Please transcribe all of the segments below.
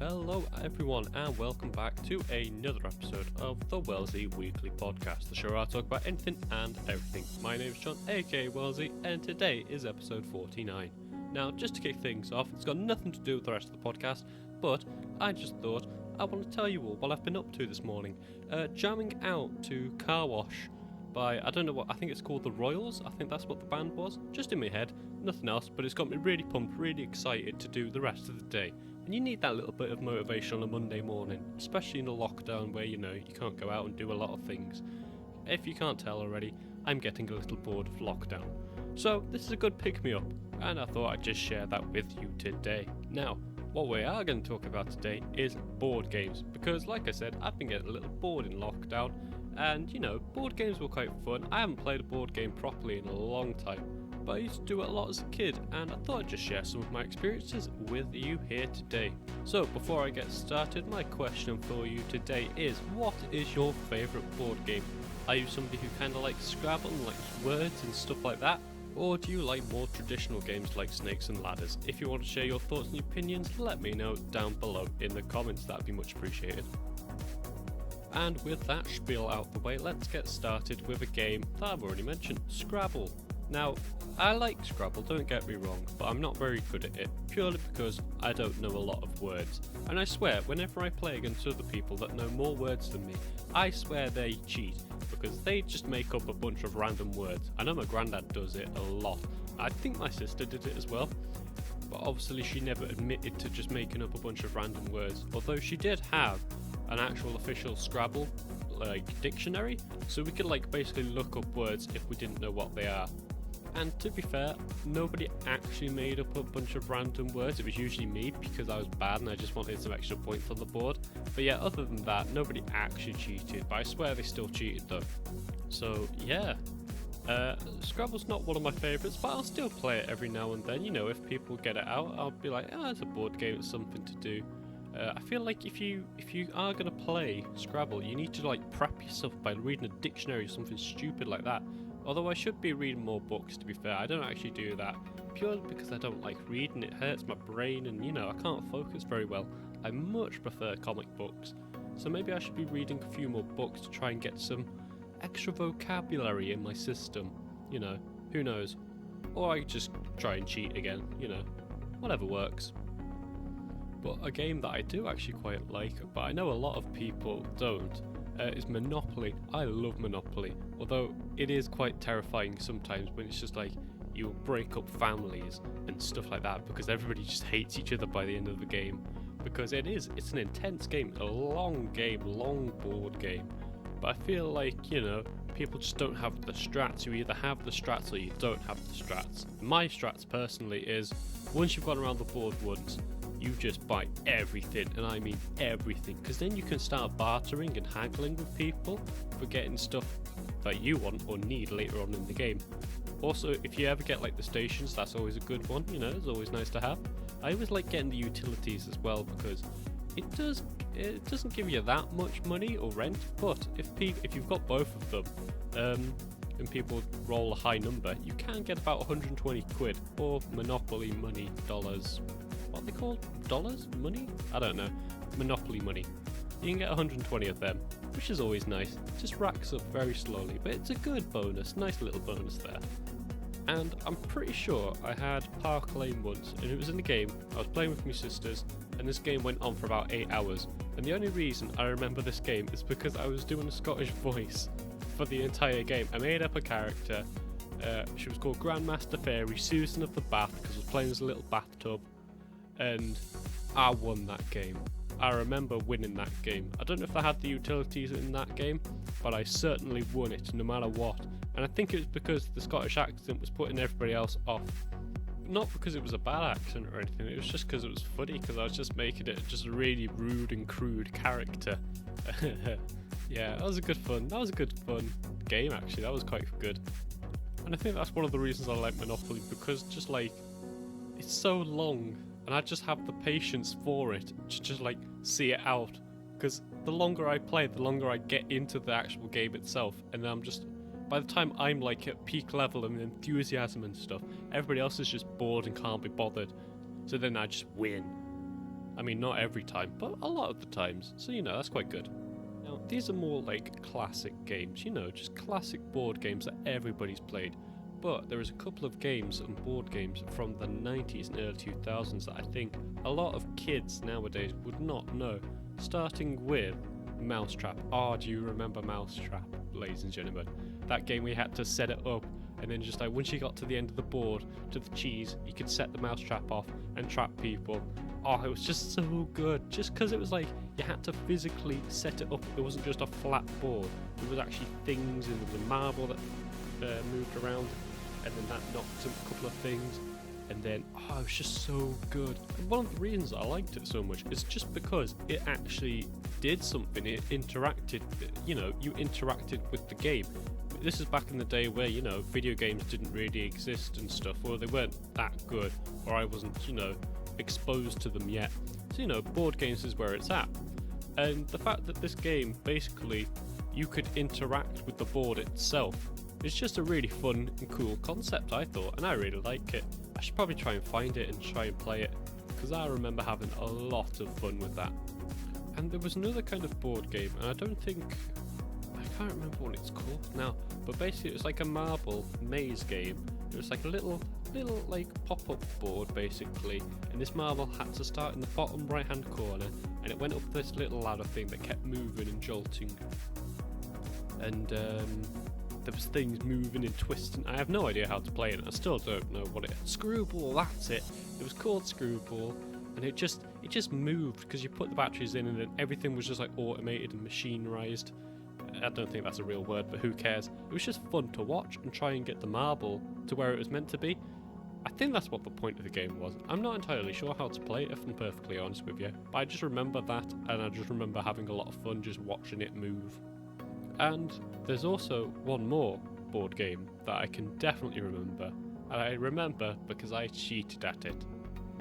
Hello everyone and welcome back to another episode of the Wellsy Weekly Podcast, the show where I talk about anything and everything. My name is John, aka Wellsy, and today is episode 49. Now, just to kick things off, it's got nothing to do with the rest of the podcast, but I just thought I want to tell you all what I've been up to this morning. Jamming out to Car Wash by, I don't know what, I think it's called The Royals, I think that's what the band was, just in my head, nothing else, but it's got me really pumped, really excited to do the rest of the day. And you need that little bit of motivation on a Monday morning, especially in a lockdown where, you can't go out and do a lot of things. If you can't tell already, I'm getting a little bored of lockdown. So this is a good pick-me-up, and I thought I'd just share that with you today. Now, what we are going to talk about today is board games, because like I said, I've been getting a little bored in lockdown, and board games were quite fun. I haven't played a board game properly in a long time, but I used to do it a lot as a kid, and I thought I'd just share some of my experiences with you here today. So before I get started, my question for you today is, what is your favourite board game? Are you somebody who kind of likes Scrabble and likes words and stuff like that? Or do you like more traditional games like Snakes and Ladders? If you want to share your thoughts and opinions, let me know down below in the comments, that'd be much appreciated. And with that spiel out the way, let's get started with a game that I've already mentioned, Scrabble. Now, I like Scrabble, don't get me wrong, but I'm not very good at it, purely because I don't know a lot of words. And I swear, whenever I play against other people that know more words than me, I swear they cheat, because they just make up a bunch of random words. I know my granddad does it a lot. I think my sister did it as well, but obviously she never admitted to just making up a bunch of random words, although she did have an actual official Scrabble dictionary, so we could basically look up words if we didn't know what they are. And to be fair, nobody actually made up a bunch of random words. It was usually me because I was bad and I just wanted some extra points on the board. But yeah, other than that, nobody actually cheated, but I swear they still cheated though. So yeah, Scrabble's not one of my favourites, but I'll still play it every now and then. If people get it out, I'll be like, it's a board game, it's something to do. I feel like if you are going to play Scrabble, you need to prep yourself by reading a dictionary or something stupid like that. Although I should be reading more books, to be fair. I don't actually do that, purely because I don't like reading. It hurts my brain and, I can't focus very well. I much prefer comic books. So maybe I should be reading a few more books to try and get some extra vocabulary in my system. Who knows. Or I just try and cheat again, whatever works. But a game that I do actually quite like, but I know a lot of people don't, is Monopoly. I love Monopoly, although it is quite terrifying sometimes when it's just you break up families and stuff like that because everybody just hates each other by the end of the game. Because it's an intense game, a long game, long board game. But I feel people just don't have the strats. You either have the strats or you don't have the strats. My strats personally is, once you've gone around the board once, you just buy everything, and I mean everything, because then you can start bartering and haggling with people for getting stuff that you want or need later on in the game. Also, if you ever get the stations, that's always a good one, it's always nice to have. I always like getting the utilities as well, because it doesn't give you that much money or rent, but if you've got both of them, and people roll a high number, you can get about 120 quid, or Monopoly money, dollars. What are they called? Dollars? Money? I don't know. Monopoly money. You can get 120 of them, which is always nice. It just racks up very slowly, but it's a good bonus. Nice little bonus there. And I'm pretty sure I had Park Lane once, and it was in the game. I was playing with my sisters, and this game went on for about 8 hours. And the only reason I remember this game is because I was doing a Scottish voice for the entire game. I made up a character. She was called Grandmaster Fairy Susan of the Bath, because I was playing as a little bathtub. And I won that game. I remember winning that game. I don't know if I had the utilities in that game, but I certainly won it no matter what. And I think it was because the Scottish accent was putting everybody else off. Not because it was a bad accent or anything, it was just because it was funny, because I was just making it just a really rude and crude character. Yeah, that was a good fun game actually, that was quite good. And I think that's one of the reasons I like Monopoly, because just it's so long, and I just have the patience for it to just see it out, because the longer I play, the longer I get into the actual game itself, and then by the time I'm at peak level and enthusiasm and stuff, everybody else is just bored and can't be bothered, so then I just win. I mean, not every time, but a lot of the times. So, that's quite good. Now, these are more like classic games, just classic board games that everybody's played. But there is a couple of games and board games from the 90s and early 2000s that I think a lot of kids nowadays would not know. Starting with Mousetrap. Do you remember Mousetrap, ladies and gentlemen? That game we had to set it up, and then just like once you got to the end of the board, to the cheese, you could set the mousetrap off and trap people. It was just so good. Just because it was like you had to physically set it up. It wasn't just a flat board. There was actually things, and there was a marble that moved around, and then that knocked a couple of things. And then, it was just so good. And one of the reasons I liked it so much is just because it actually did something. It interacted, you interacted with the game. This is back in the day where, video games didn't really exist and stuff, or they weren't that good, or I wasn't, exposed to them yet. So, board games is where it's at. And the fact that this game, basically, you could interact with the board itself, it's just a really fun and cool concept, I thought, and I really like it. I should probably try and find it and try and play it, because I remember having a lot of fun with that. And there was another kind of board game, and I can't remember what it's called now, but basically it was like a marble maze game. It was like a little like pop-up board basically, and this marble had to start in the bottom right hand corner, and it went up this little ladder thing that kept moving and jolting, and there was things moving and twisting. I have no idea how to play it. I still don't know what it is. Screwball, that's it. It was called Screwball, and it just moved because you put the batteries in, and then everything was just like automated and machinerized. I don't think that's a real word, but who cares? It was just fun to watch and try and get the marble to where it was meant to be. I think that's what the point of the game was. I'm not entirely sure how to play it, if I'm perfectly honest with you, but I just remember that, and I just remember having a lot of fun just watching it move. And there's also one more board game that I can definitely remember, and I remember because I cheated at it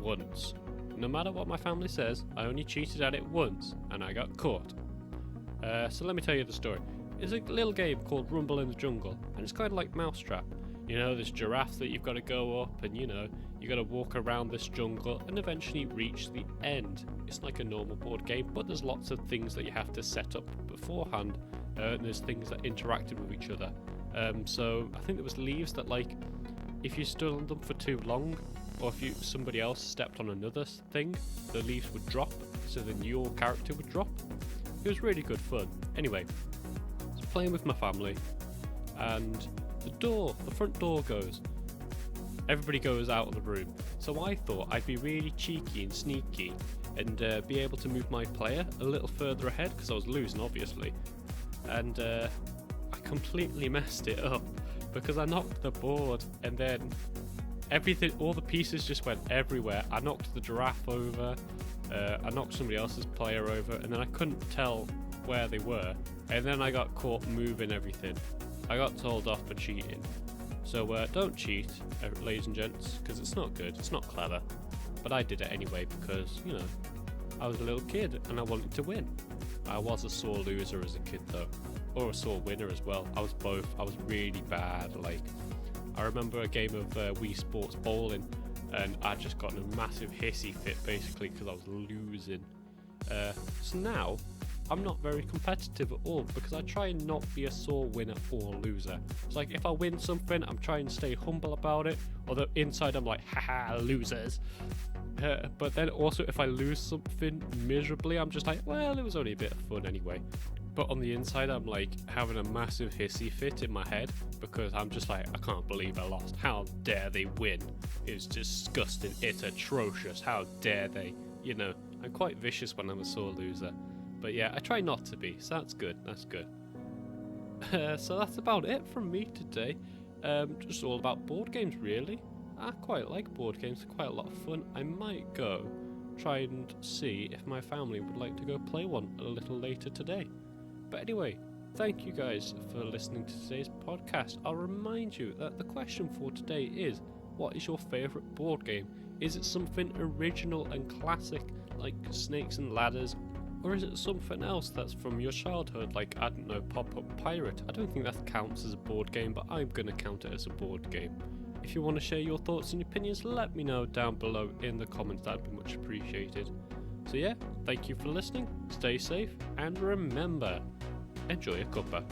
once. No matter what my family says, I only cheated at it once, and I got caught. So let me tell you the story. It's a little game called Rumble in the Jungle, and it's kind of like Mousetrap. There's giraffes that you've got to go up, and you got to walk around this jungle and eventually reach the end. It's like a normal board game, but there's lots of things that you have to set up beforehand. And there's things that interacted with each other. So I think there was leaves that, like, if you stood on them for too long, or if somebody else stepped on another thing, the leaves would drop, so then your character would drop. It was really good fun. Anyway, I was playing with my family, and the front door goes. Everybody goes out of the room. So I thought I'd be really cheeky and sneaky and be able to move my player a little further ahead, because I was losing, obviously. And I completely messed it up because I knocked the board, and then all the pieces just went everywhere. I knocked the giraffe over, I knocked somebody else's player over, and then I couldn't tell where they were, and then I got caught moving everything. I got told off for cheating. So don't cheat, ladies and gents, because it's not good, it's not clever. But I did it anyway because, I was a little kid and I wanted to win. I was a sore loser as a kid though, or a sore winner as well. I was both. I was really bad. Like, I remember a game of Wii Sports Bowling, and I just got in a massive hissy fit basically because I was losing. So now I'm not very competitive at all because I try and not be a sore winner or loser. It's like if I win something, I'm trying to stay humble about it, although inside I'm like, haha, losers. But then also if I lose something miserably, I'm just like, well, it was only a bit of fun anyway. But on the inside, I'm like having a massive hissy fit in my head because I'm just like, I can't believe I lost. How dare they win? It's disgusting. It's atrocious. How dare they? I'm quite vicious when I'm a sore loser. But yeah, I try not to be, so that's good. That's good. So that's about it from me today. Just all about board games, really. I quite like board games, they're quite a lot of fun. I might go try and see if my family would like to go play one a little later today. But anyway, thank you guys for listening to today's podcast. I'll remind you that the question for today is, what is your favourite board game? Is it something original and classic like Snakes and Ladders? Or is it something else that's from your childhood, like, I don't know, Pop-Up Pirate? I don't think that counts as a board game, but I'm going to count it as a board game. If you want to share your thoughts and opinions, let me know down below in the comments, that'd be much appreciated. So yeah, thank you for listening, stay safe, and remember, enjoy your cuppa.